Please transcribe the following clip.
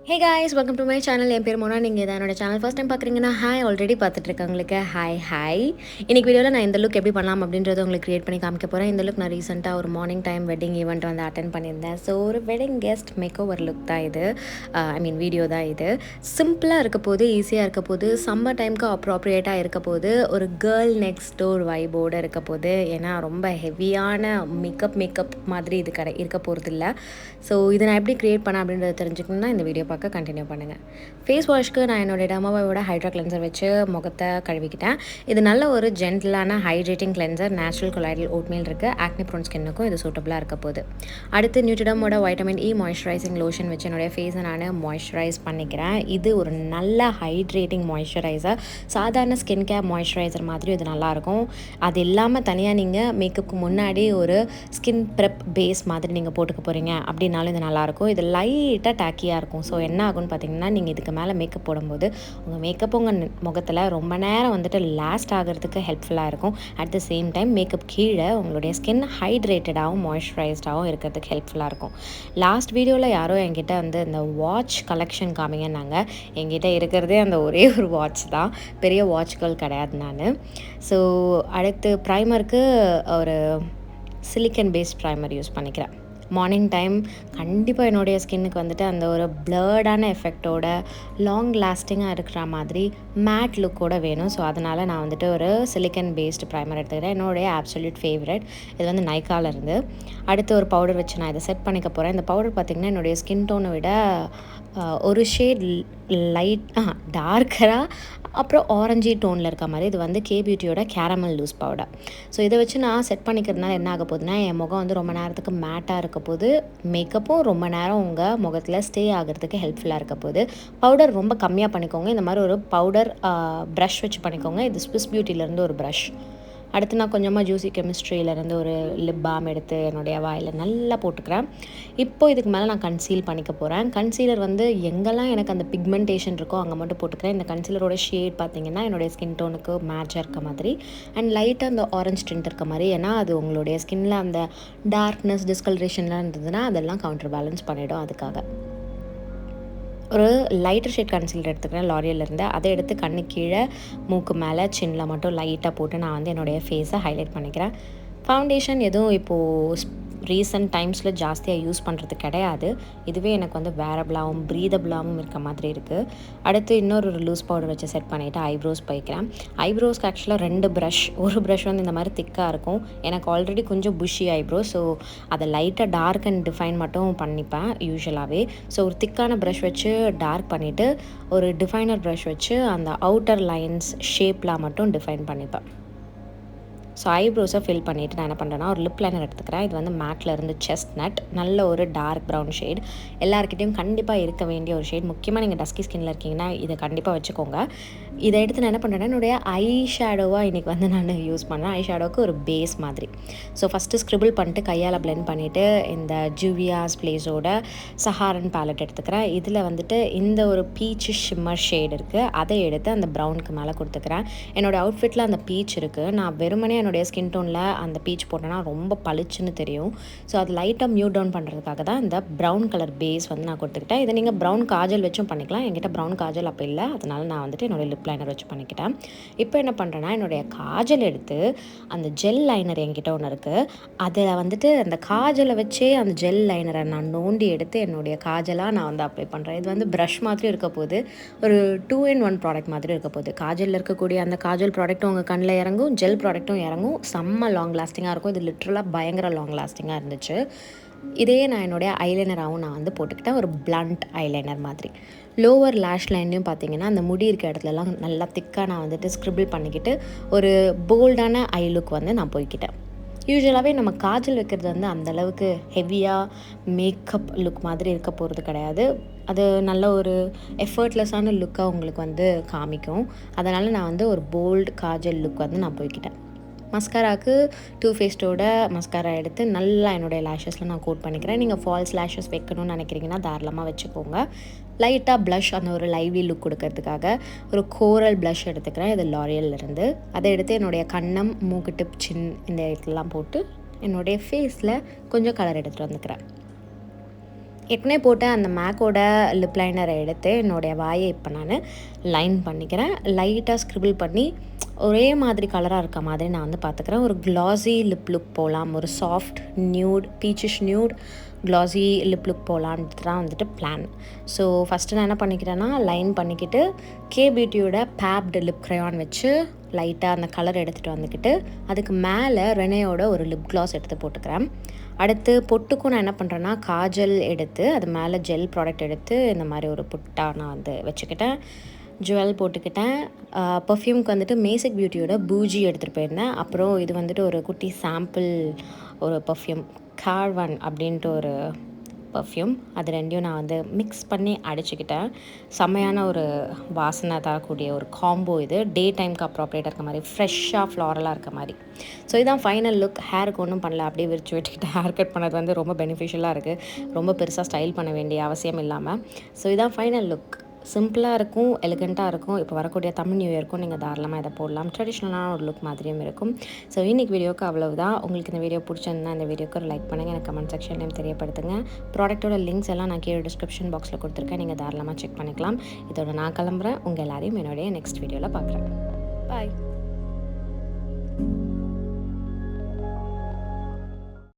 Hey guys, welcome to my channel. என் பேர் மோனா. நீங்கள் இதை என்னோட சேனல் ஃபர்ஸ்ட் டைம் பார்க்குறீங்கன்னா ஹாய் ஆல்ரெடி பார்த்துட்ருக்கவங்களுக்கு ஹாய். இன்றைக்கி வீடியோவில் நான் இந்த லுக் எப்படி பண்ணலாம் அப்படின்றத உங்களுக்கு க்ரியேட் பண்ணி காமிக்க போகிறேன். இந்த லுக் நான் ரீசெண்டாக ஒரு மார்னிங் டைம் வெட்டிங் ஈவெண்ட் வந்து அட்டன் பண்ணியிருந்தேன். ஸோ ஒரு wedding guest make over look தான் இது. வீடியோ தான் இது. சிம்பிளாக இருக்க போது, ஈஸியாக இருக்க போது, சம்மர் டைமுக்கு அப்ராப்ரியேட்டாக இருக்க போது, ஒரு கேர்ள் நெக்ஸ்ட் டோர் வைபோடு இருக்க போது. ஏன்னா ரொம்ப ஹெவியான மேக்கப் மாதிரி இது இருக்க போகிறது இல்லை. ஸோ இதை நான் எப்படி க்ரியேட் பண்ணேன் அப்படின்றத தெரிஞ்சுக்கணுன்னா இந்த வீடியோ பார்க்க கண்டினியூ பண்ணுங்கள். ஃபேஸ் வாஷ்க்கு நான் என்னோடய டெர்மாவைவோட ஹைட்ரா கிளென்சர் வச்சு முகத்தை கழுவிக்கிட்டேன். இது நல்ல ஒரு ஜென்டிலான hydrating cleanser. Natural colloidal oatmeal இருக்குது. ஆக்னி ப்ரோன் ஸ்கின்னுக்கும் இது சூட்டபுளாக இருக்க போகுது. அடுத்து நியூட்ரிடமோட வைட்டமின் இ மாய்ஸ்சரைசிங் லோஷன் வச்சு என்னுடைய ஃபேஸை நான் மாய்ஸ்சரைஸ் பண்ணிக்கிறேன். இது ஒரு நல்ல ஹைட்ரேட்டிங் மாய்ஸ்சரைசர். சாதாரண ஸ்கின் கேர் மாய்ஸ்சரைசர் மாதிரி இது நல்லாயிருக்கும். அது இல்லாமல் தனியாக நீங்கள் மேக்கப்புக்கு முன்னாடி ஒரு ஸ்கின் ப்ரெப் பேஸ் மாதிரி நீங்கள் போட்டுக்க போகிறீங்க அப்படின்னாலும் இது நல்லாயிருக்கும். இது லைட்டாக டேக்கியாக இருக்கும். ஸோ என்ன ஆகும்னு பார்த்தீங்கன்னா, நீங்கள் இதுக்கு மேலே மேக்கப் போடும்போது உங்கள் மேக்கப் உங்கள் முகத்தில் ரொம்ப நேரம் வந்துட்டு லாஸ்ட் ஆகிறதுக்கு ஹெல்ப்ஃபுல்லாக இருக்கும். At the same time makeup கீழே உங்களுடைய ஸ்கின் ஹைட்ரேட்டடாகவும் மாய்ஸ்சரைஸ்டாகவும் இருக்கிறதுக்கு ஹெல்ப்ஃபுல்லாக இருக்கும். லாஸ்ட் வீடியோவில் யாரோ என்கிட்ட வந்து இந்த வாட்ச் கலெக்ஷன் காமிங்கன்னாங்க. என்கிட்ட இருக்கிறதே அந்த ஒரே ஒரு வாட்ச் தான். பெரிய வாட்ச்கள் கிடையாது நான். ஸோ அடுத்து ப்ரைமருக்கு ஒரு சிலிக்கன் பேஸ்ட் ப்ரைமர் யூஸ் பண்ணிக்கிறேன். மார்னிங் டைம் கண்டிப்பாக என்னுடைய ஸ்கின்னுக்கு வந்துட்டு அந்த ஒரு பிளர்டான எஃபெக்டோட லாங் லாஸ்டிங்காக இருக்கிற மாதிரி மேட் லுக்கோட வேணும். ஸோ அதனால் நான் வந்துட்டு ஒரு சிலிக்கன் பேஸ்டு ப்ரைமர் எடுத்துக்கிறேன். என்னுடைய ஆப்சல்யூட் ஃபேவரட். இது வந்து நைக்காலேருந்து. அடுத்து ஒரு பவுடர் வச்சு நான் இதை செட் பண்ணிக்க போகிறேன். இந்த பவுடர் பார்த்திங்கன்னா என்னுடைய ஸ்கின் டோனை விட ஒரு ஷேட் டார்க்கராக அப்புறம் ஆரஞ்சி டோனில் இருக்க மாதிரி. இது வந்து பியூட்டியோட கேரமல் லூஸ் பவுடர். ஸோ இதை வச்சு நான் செட் பண்ணிக்கிறதுனால என்ன ஆக போகுதுன்னா, என் முகம் வந்து ரொம்ப நேரத்துக்கு மேட்டாக இருக்க போது, மேக்கப்பும் ரொம்ப நேரம் உங்கள் முகத்தில் ஸ்டே ஆகிறதுக்கு ஹெல்ப்ஃபுல்லாக இருக்க போது. பவுடர் ரொம்ப கம்மியாக பண்ணிக்கோங்க. இந்த மாதிரி ஒரு பவுடர் ப்ரஷ் வச்சு பண்ணிக்கோங்க. இது ஸ்விஸ் பியூட்டிலேருந்து ஒரு ப்ரஷ். அடுத்து நான் கொஞ்சமாக ஜூசி கெமிஸ்ட்ரியிலேருந்து ஒரு லிப் பாம் எடுத்து என்னுடைய வாயில் நல்லா போட்டுக்கிறேன். இப்போ இதுக்கு மேலே நான் கன்சீல் பண்ணிக்க போகிறேன். கன்சீலர் வந்து எங்கெல்லாம் எனக்கு அந்த பிக்மெண்டேஷன் இருக்கோ அங்கே மட்டும் போட்டுக்கிறேன். இந்த கன்சீலரோட ஷேட் பார்த்திங்கன்னா என்னுடைய ஸ்கின் டோனுக்கு மேட்சாக இருக்க மாதிரி அண்ட் லைட்டாக அந்த ஆரஞ்ச் டிண்ட் இருக்க மாதிரி. ஏன்னா அது உங்களுடைய ஸ்கின்னில் அந்த டார்க்னஸ் டிஸ்கலரேஷன்லாம் இருந்ததுன்னா அதெல்லாம் கவுண்டர் பேலன்ஸ் பண்ணிவிடும். அதுக்காக ஒரு லைட்டர் ஷேட் கன்சீலர் எடுத்துக்கிறேன் லாரியல்லேருந்து. அதை எடுத்து கண்ணு கீழே மூக்கு மேலே சின்னில் மட்டும் லைட்டாக போட்டு நான் வந்து என்னுடைய ஃபேஸை ஹைலைட் பண்ணிக்கிறேன். ஃபவுண்டேஷன் எதுவும் இப்போது ரீசன்ட் டைம்ஸில் ஜாஸ்தியாக யூஸ் பண்ணுறது கிடையாது. இதுவே எனக்கு வந்து வேரபிளாகவும் ப்ரீதபிளாகவும் இருக்க மாதிரி இருக்குது. அடுத்து இன்னொரு லூஸ் பவுடர் வச்சு செட் பண்ணிவிட்டு ஐப்ரோஸ் போய்க்கிறேன். ஐப்ரோஸ்க்கு ஆக்சுவலாக 2 ப்ரஷ். ஒரு ப்ரஷ் வந்து இந்த மாதிரி திக்காக இருக்கும். எனக்கு ஆல்ரெடி கொஞ்சம் புஷி ஐப்ரோ. ஸோ அதை லைட்டாக டார்க் அண்ட் டிஃபைன் மட்டும் பண்ணிப்பேன் யூஸ்வலாகவே. ஸோ ஒரு திக்கான ப்ரஷ் வச்சு டார்க் பண்ணிவிட்டு ஒரு டிஃபைனர் ப்ரஷ் வச்சு அந்த அவுட்டர் லைன்ஸ் ஷேப்லாம் மட்டும் டிஃபைன் பண்ணிப்பேன். ஸோ ஐப்ரோஸை ஃபில் பண்ணிவிட்டு நான் என்ன பண்ணுறேன்னா ஒரு லிப் லைனர் எடுத்துக்கிறேன். இது வந்து மேட்டில் இருந்து செஸ்ட் நட். நல்ல ஒரு டார்க் ப்ரௌன் ஷேட். எல்லாருக்கிட்டையும் கண்டிப்பாக இருக்க வேண்டிய ஒரு ஷேட். முக்கியமாக நீங்கள் டஸ்கி ஸ்கின்னில் இருக்கீங்கன்னா இதை கண்டிப்பாக வச்சுக்கோங்க. இதை எடுத்து நான் என்ன பண்ணுறேன்னா என்னுடைய ஐ ஷேடோவாக இன்றைக்கி வந்து நான் யூஸ் பண்ணுறேன். ஐ ஷேடோவுக்கு ஒரு பேஸ் மாதிரி. ஸோ ஃபஸ்ட்டு ஸ்க்ரிபிள் பண்ணிட்டு கையால் பிளெண்ட் பண்ணிவிட்டு இந்த ஜூவியாஸ் பிளேஸோட சஹாரன் பேலட் எடுத்துக்கிறேன். இதில் வந்துட்டு இந்த ஒரு பீச் ஷிம்மர் ஷேட் இருக்குது. அதை எடுத்து அந்த ப்ரௌனுக்கு மேலே கொடுத்துக்கிறேன். என்னோடய அவுட்ஃபிட்டில் அந்த பீச் இருக்குது. நான் வெறுமனே என்னுடைய ஸ்கின் டோனில் அந்த பீச் போட்டோன்னா ரொம்ப பளிச்சுன்னு தெரியும். ஸோ அது லைட்டாக மியூட் டவுன் பண்ணுறதுக்காக தான் இந்த ப்ரௌன் கலர் பேஸ் வந்து நான் கொடுத்துக்கிட்டேன். இதை நீங்கள் ப்ரௌன் காஜல் வச்சும் பண்ணிக்கலாம். என்கிட்ட ப்ரௌன் காஜல் அப்போ இல்லை. அதனால் நான் வந்துட்டு என்னுடைய லிப் லைனர் வச்சு பண்ணிக்கிட்டேன். இப்போ என்ன பண்ணுறேன்னா என்னுடைய காஜல் எடுத்து அந்த ஜெல் லைனர் என்கிட்ட ஒன்று இருக்குது. அதில் வந்துட்டு அந்த காஜலை வச்சே அந்த ஜெல் லைனரை நான் நோண்டி எடுத்து என்னுடைய காஜலாக நான் வந்து அப்ளை பண்ணுறேன். இது வந்து ப்ரஷ் மாதிரி இருக்க போது, ஒரு 2-in-1 ப்ராடக்ட் மாதிரி இருக்க போகுது. காஜலில் இருக்கக்கூடிய அந்த காஜல் ப்ராடக்ட்டும் உங்கள் கண்ணில் இறங்கும், ஜெல் ப்ராடக்ட்டும் இறங்கும். செம்ம லாங் லாஸ்டிங்காக இருக்கும். இது லிட்ரலாக பயங்கர லாங் லாஸ்டிங்காக இருந்துச்சு. இதே நான் என்னுடைய ஐலைனராகவும் நான் வந்து போட்டுக்கிட்டேன். ஒரு பிளண்ட் ஐலைனர் மாதிரி. லோவர் லேஷ் லைன்லையும் பார்த்தீங்கன்னா அந்த முடி இருக்க இடத்துலலாம் நல்லா திக்காக நான் வந்துட்டு ஸ்க்ரிபிள் பண்ணிக்கிட்டு ஒரு போல்டான ஐ லுக் வந்து நான் போய்க்கிட்டேன். யூஸ்வலாகவே நம்ம காஜல் வைக்கிறது வந்து அந்தளவுக்கு ஹெவியாக மேக்கப் லுக் மாதிரி இருக்க போகிறது கிடையாது. அது நல்ல ஒரு எஃபர்ட்லெஸ்ஸான லுக்காக உங்களுக்கு வந்து காமிக்கும். அதனால் நான் வந்து ஒரு போல்டு காஜல் லுக் வந்து நான் போய்க்கிட்டேன். மஸ்காராவுக்கு டூ ஃபேஸ்டோட மஸ்காரா எடுத்து நல்லா என்னுடைய லேஷஸில் நான் கோட் பண்ணிக்கிறேன். நீங்கள் ஃபால்ஸ் லேஷஸ் வைக்கணும்னு நினைக்கிறீங்கன்னா தாராளமாக வச்சுக்கோங்க. லைட்டாக ப்ளஷ் அந்த ஒரு லைவ்லி லுக் கொடுக்கறதுக்காக ஒரு கோரல் ப்ளஷ் எடுத்துக்கிறேன். இது லாரியல்லேருந்து. அதை எடுத்து என்னுடைய கன்னம், மூக்கு டிப், சின் இந்த இடத்துலலாம் போட்டு என்னுடைய ஃபேஸில் கொஞ்சம் கலர் எடுத்துகிட்டு வந்துக்கிறேன். ஏற்கனவே போட்ட அந்த மேக்கோட லிப் லைனரை எடுத்து என்னுடைய வாயை இப்போ நான் லைன் பண்ணிக்கிறேன். லைட்டாக ஸ்க்ரிபிள் பண்ணி ஒரே மாதிரி கலராக இருக்க மாதிரி நான் வந்து பார்த்துக்கிறேன். ஒரு க்ளாஸி லிப் லுக் போகலாம், ஒரு soft nude peachish nude classy lip look போகலான்ட்டு தான் வந்துட்டு பிளான். ஸோ ஃபஸ்ட்டு நான் என்ன பண்ணிக்கிறேன்னா லைன் பண்ணிக்கிட்டு கே பியூட்டியோட பேப்டு லிப் க்ரையான் வச்சு லைட்டாக அந்த கலர் எடுத்துகிட்டு வந்துக்கிட்டு அதுக்கு மேலே ரெனேயோட ஒரு லிப் க்ளாஸ் எடுத்து போட்டுக்கிறேன். அடுத்து பொட்டுக்கும் நான் என்ன பண்ணுறேன்னா காஜல் எடுத்து அது மேலே ஜெல் ப்ராடக்ட் எடுத்து இந்த மாதிரி ஒரு புட்டாக நான் வந்து வச்சுக்கிட்டேன். ஜுவல் போட்டுக்கிட்டேன். பர்ஃப்யூம்க்கு வந்துட்டு மேசிக் பியூட்டியோட பூஜி எடுத்துகிட்டு போயிருந்தேன். அப்புறம் இது வந்துட்டு ஒரு குட்டி சாம்பிள் ஒரு பர்ஃப்யூம் கார்வன் அப்படின்ட்டு ஒரு பர்ஃப்யூம், அது ரெண்டையும் நான் வந்து மிக்ஸ் பண்ணி அடிச்சுக்கிட்டேன். செம்மையான ஒரு வாசனை தரக்கூடிய ஒரு காம்போ இது. டே டைமுக்கு அப்ராப்ரியேட்டாக இருக்க மாதிரி, ஃப்ரெஷ்ஷாக ஃப்ளாரலாக இருக்க மாதிரி. ஸோ இதான் ஃபைனல் லுக். ஹேருக்கு ஒன்றும் பண்ணல, அப்படியே விரிச்சு விட்டுக்கிட்டு ஹேர் கட் பண்ணது வந்து ரொம்ப பெனிஃபிஷியலாக இருக்குது. ரொம்ப பெருசாக ஸ்டைல் பண்ண வேண்டிய அவசியம் இல்லாமல். ஸோ இதான் ஃபைனல் லுக். சிம்பிளாக இருக்கும், எலிகண்ட்டாக இருக்கும். இப்போ வரக்கூடிய தமிழ் நியூ இயருக்கும் நீங்கள் தாராளமாக இதை போடலாம். ட்ரெடிஷ்னலான ஒரு லுக் மாதிரியும் இருக்கும். ஸோ இன்றைக்கி வீடியோக்கு அவ்வளவுதான். உங்களுக்கு இந்த வீடியோ பிடிச்சிருந்தா இந்த வீடியோக்கு ஒரு லைக் பண்ணுங்கள், எனக்கு கமெண்ட் செக்ஷன்லையும் தெரியப்படுத்துங்க. ப்ராடக்ட்டோட லிங்க்ஸ் எல்லாம் நான் கீழே டிஸ்கிரிப்ஷன் பாக்ஸில் கொடுத்துருக்கேன், நீங்கள் தாராளமாக செக் பண்ணிக்கலாம். இதோட நான் கிளம்புறேன். உங்கள் எல்லாரையும் என்னுடைய நெக்ஸ்ட் வீடியோவில் பார்க்குறேன். பாய்.